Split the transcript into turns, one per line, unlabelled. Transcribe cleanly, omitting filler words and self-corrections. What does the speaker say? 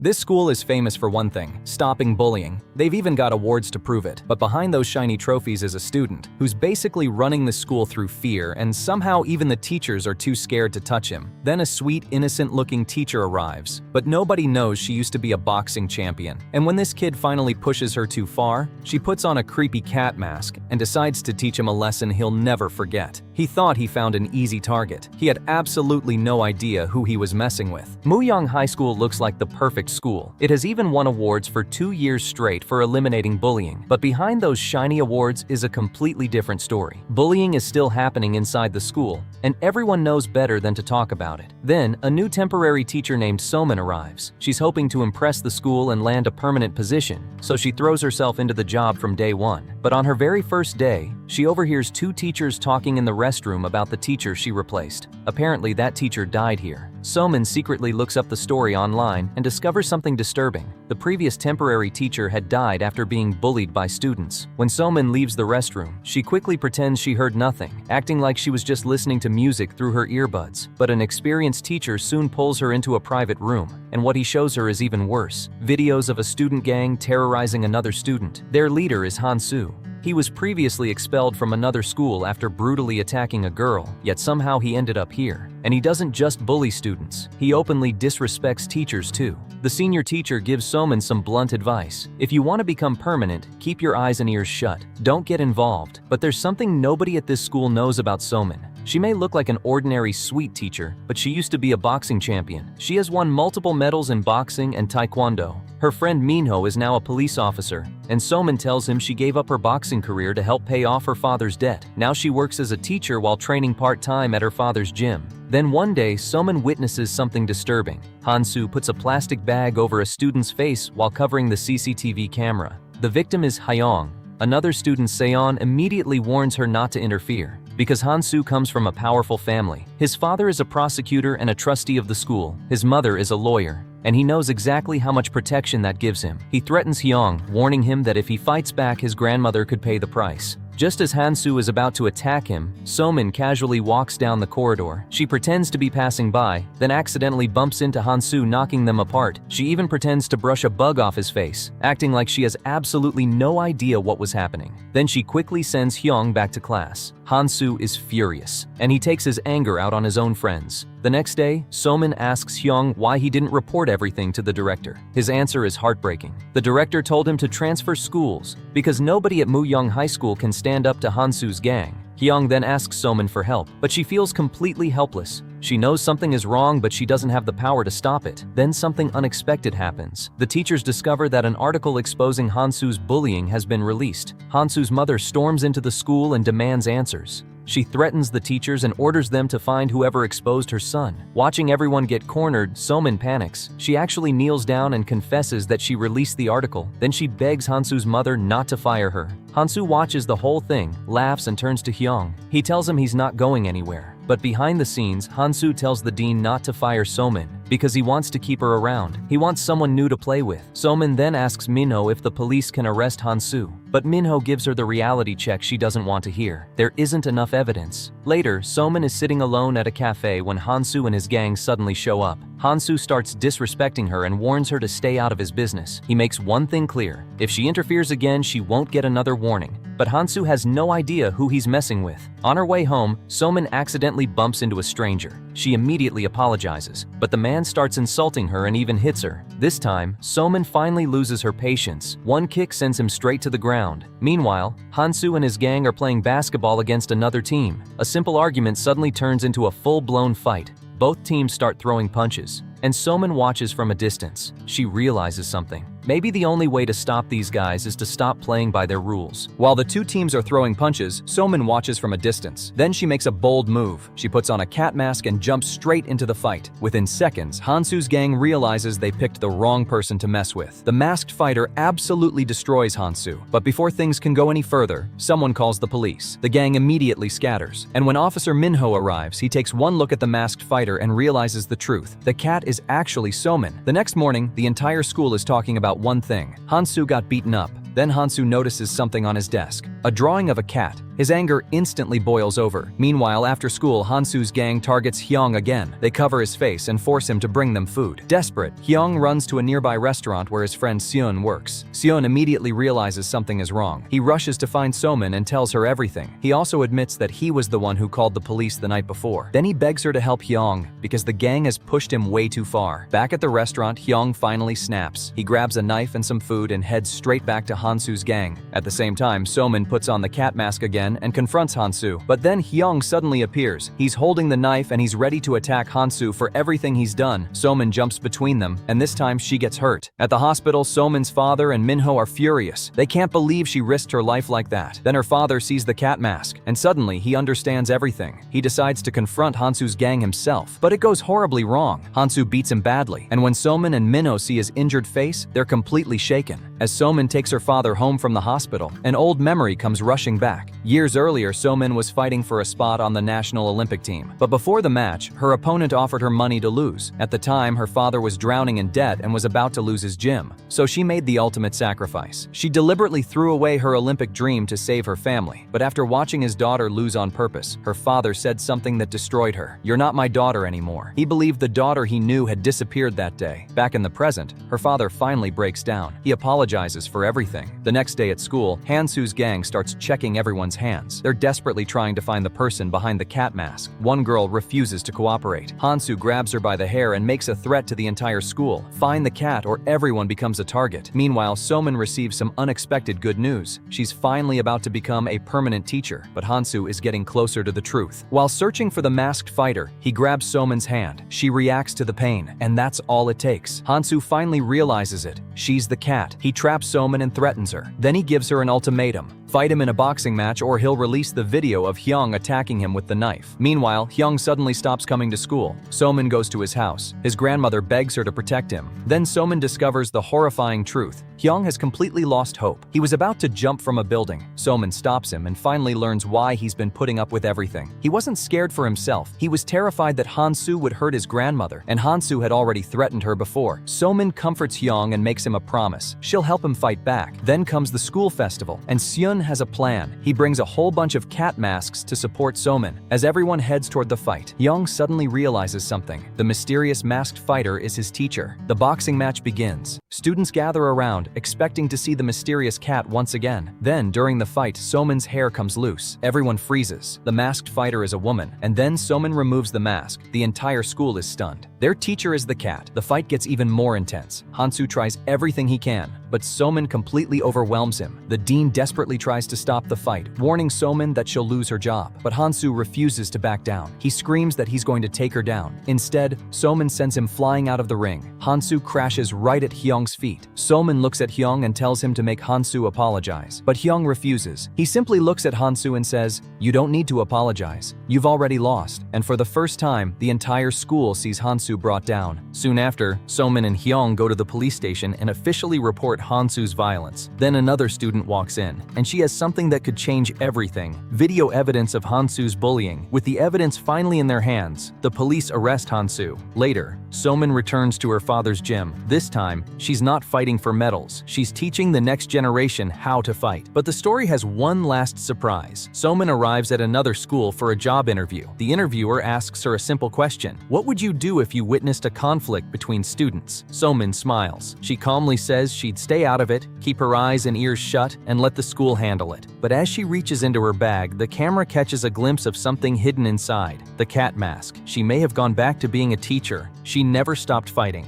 This school is famous for one thing: stopping bullying. They've even got awards to prove it. But behind those shiny trophies is a student who's basically running the school through fear, and somehow even the teachers are too scared to touch him. Then a sweet, innocent-looking teacher arrives, but nobody knows she used to be a boxing champion. And when this kid finally pushes her too far, she puts on a creepy cat mask and decides to teach him a lesson he'll never forget. He thought he found an easy target. He had absolutely no idea who he was messing with. Muyang High School looks like the perfect school. It has even won awards for 2 years straight for eliminating bullying. But behind those shiny awards is a completely different story. Bullying is still happening inside the school, and everyone knows better than to talk about it. Then, a new temporary teacher named Soman arrives. She's hoping to impress the school and land a permanent position, so she throws herself into the job from day one. But on her very first day, she overhears 2 teachers talking in the restroom about the teacher she replaced. Apparently, that teacher died here. Soman secretly looks up the story online and discovers something disturbing. The previous temporary teacher had died after being bullied by students. When Soman leaves the restroom, she quickly pretends she heard nothing, acting like she was just listening to music through her earbuds. But an experienced teacher soon pulls her into a private room, and what he shows her is even worse. Videos of a student gang terrorizing another student. Their leader is Han-soo. He was previously expelled from another school after brutally attacking a girl, yet somehow he ended up here. And he doesn't just bully students, he openly disrespects teachers too. The senior teacher gives Soman some blunt advice. If you want to become permanent, keep your eyes and ears shut. Don't get involved. But there's something nobody at this school knows about Soman. She may look like an ordinary sweet teacher, but she used to be a boxing champion. She has won multiple medals in boxing and taekwondo. Her friend Minho is now a police officer, and Soman tells him she gave up her boxing career to help pay off her father's debt. Now she works as a teacher while training part-time at her father's gym. Then one day, Soman witnesses something disturbing. Han-soo puts a plastic bag over a student's face while covering the CCTV camera. The victim is Hyong. Another student, Seon, immediately warns her not to interfere, because Han-soo comes from a powerful family. His father is a prosecutor and a trustee of the school. His mother is a lawyer, and he knows exactly how much protection that gives him. He threatens Hyong, warning him that if he fights back, his grandmother could pay the price. Just as Han-soo is about to attack him, Soman casually walks down the corridor. She pretends to be passing by, then accidentally bumps into Han-soo, knocking them apart. She even pretends to brush a bug off his face, acting like she has absolutely no idea what was happening. Then she quickly sends Hyong back to class. Han-soo is furious, and he takes his anger out on his own friends. The next day, Soman asks Hyong why he didn't report everything to the director. His answer is heartbreaking. The director told him to transfer schools because nobody at Muyang High School can stand up to Han-soo's gang. Hyong then asks Soman for help, but she feels completely helpless. She knows something is wrong, but she doesn't have the power to stop it. Then something unexpected happens. The teachers discover that an article exposing Han-soo's bullying has been released. Han-soo's mother storms into the school and demands answers. She threatens the teachers and orders them to find whoever exposed her son. Watching everyone get cornered, Soman panics. She actually kneels down and confesses that she released the article. Then she begs Han-soo's mother not to fire her. Han-soo watches the whole thing, laughs, and turns to Hyong. He tells him he's not going anywhere. But behind the scenes, Han-soo tells the dean not to fire Soman because he wants to keep her around. He wants someone new to play with. Soman then asks Minho if the police can arrest Han-soo, but Minho gives her the reality check she doesn't want to hear. There isn't enough evidence. Later, Soman is sitting alone at a cafe when Han-soo and his gang suddenly show up. Han-soo starts disrespecting her and warns her to stay out of his business. He makes one thing clear: if she interferes again, she won't get another warning. But Han-soo has no idea who he's messing with. On her way home, Soman accidentally bumps into a stranger. She immediately apologizes, but the man starts insulting her and even hits her. This time, Soman finally loses her patience. One kick sends him straight to the ground. Meanwhile, Han-soo and his gang are playing basketball against another team. A simple argument suddenly turns into a full-blown fight. Both teams start throwing punches, and Soman watches from a distance. She realizes something. Maybe the only way to stop these guys is to stop playing by their rules. While the 2 teams are throwing punches, Soman watches from a distance. Then she makes a bold move. She puts on a cat mask and jumps straight into the fight. Within seconds, Han-soo's gang realizes they picked the wrong person to mess with. The masked fighter absolutely destroys Han-soo. But before things can go any further, someone calls the police. The gang immediately scatters. And when Officer Minho arrives, he takes one look at the masked fighter and realizes the truth. The cat is actually Soman. The next morning, the entire school is talking about one thing: Han-soo got beaten up. Then Han-soo notices something on his desk. a drawing of a cat. His anger instantly boils over. Meanwhile, after school, Hansu's gang targets Hyung again. They cover his face and force him to bring them food. Desperate, Hyung runs to a nearby restaurant where his friend Seon works. Seon immediately realizes something is wrong. He rushes to find Somin and tells her everything. He also admits that he was the one who called the police the night before. Then he begs her to help Hyung because the gang has pushed him way too far. Back at the restaurant, Hyung finally snaps. He grabs a knife and some food and heads straight back to Hansu's gang. At the same time, Somin puts on the cat mask again and confronts Hansu. But then Hyung suddenly appears. He's holding the knife and he's ready to attack Hansu for everything he's done. Somin jumps between them, and this time she gets hurt. At the hospital, Somin's father and Minho are furious. They can't believe she risked her life like that. Then her father sees the cat mask, and suddenly he understands everything. He decides to confront Hansu's gang himself, but it goes horribly wrong. Hansu beats him badly, and when Somin and Minho see his injured face, they're completely shaken. As Somin takes her father home from the hospital, an old memory comes rushing back. Years earlier, Somin was fighting for a spot on the National Olympic team. But before the match, her opponent offered her money to lose. At the time, her father was drowning in debt and was about to lose his gym. So she made the ultimate sacrifice. She deliberately threw away her Olympic dream to save her family. But after watching his daughter lose on purpose, her father said something that destroyed her. "You're not my daughter anymore." He believed the daughter he knew had disappeared that day. Back in the present, her father finally breaks down. He apologizes for everything. The next day at school, Hansu's gang starts checking everyone's hands. They're desperately trying to find the person behind the cat mask. One girl refuses to cooperate. Hansu grabs her by the hair and makes a threat to the entire school. Find the cat or everyone becomes a target. Meanwhile, Somin receives some unexpected good news. She's finally about to become a permanent teacher, but Hansu is getting closer to the truth. While searching for the masked fighter, he grabs Somin's hand. She reacts to the pain, and that's all it takes. Hansu finally realizes it. She's the cat. He traps Somin and threatens her. Then he gives her an ultimatum. Fight him in a boxing match or he'll release the video of Hyung attacking him with the knife. Meanwhile, Hyung suddenly stops coming to school. Somin goes to his house. His grandmother begs her to protect him. Then Somin discovers the horrifying truth. Hyung has completely lost hope. He was about to jump from a building. Somin stops him and finally learns why he's been putting up with everything. He wasn't scared for himself. He was terrified that Hansu would hurt his grandmother, and Hansu had already threatened her before. Somin comforts Hyung and makes him a promise. She'll help him fight back. Then comes the school festival, and Seon has a plan. He brings a whole bunch of cat masks to support Somin. As everyone heads toward the fight, Hyung suddenly realizes something. The mysterious masked fighter is his teacher. The boxing match begins. Students gather around, expecting to see the mysterious cat once again. Then, during the fight, Somin's hair comes loose. Everyone freezes. The masked fighter is a woman, and then Somin removes the mask. The entire school is stunned. Their teacher is the cat. The fight gets even more intense. Hansu tries everything he can, but Somin completely overwhelms him. The dean desperately tries to stop the fight, warning Somin that she'll lose her job. But Hansu refuses to back down. He screams that he's going to take her down. Instead, Somin sends him flying out of the ring. Hansu crashes right at Hyung's feet. Somin looks at Hyung and tells him to make Hansu apologize. But Hyung refuses. He simply looks at Hansu and says, "You don't need to apologize. You've already lost." And for the first time, the entire school sees Hansu brought down. Soon after, Somin and Hyung go to the police station and officially report Hansu's violence. Then another student walks in, and she has something that could change everything: video evidence of Hansu's bullying. With the evidence finally in their hands, the police arrest Hansu. Later, Somin returns to her father's gym. This time, she's not fighting for medals. She's teaching the next generation how to fight. But the story has one last surprise. Somin arrives at another school for a job interview. The interviewer asks her a simple question: "What would you do if you witnessed a conflict between students?" Somin smiles. She calmly says she'd stay out of it, keep her eyes and ears shut, and let the school handle it. But as she reaches into her bag, the camera catches a glimpse of something hidden inside: the cat mask. She may have gone back to being a teacher. She never stopped fighting.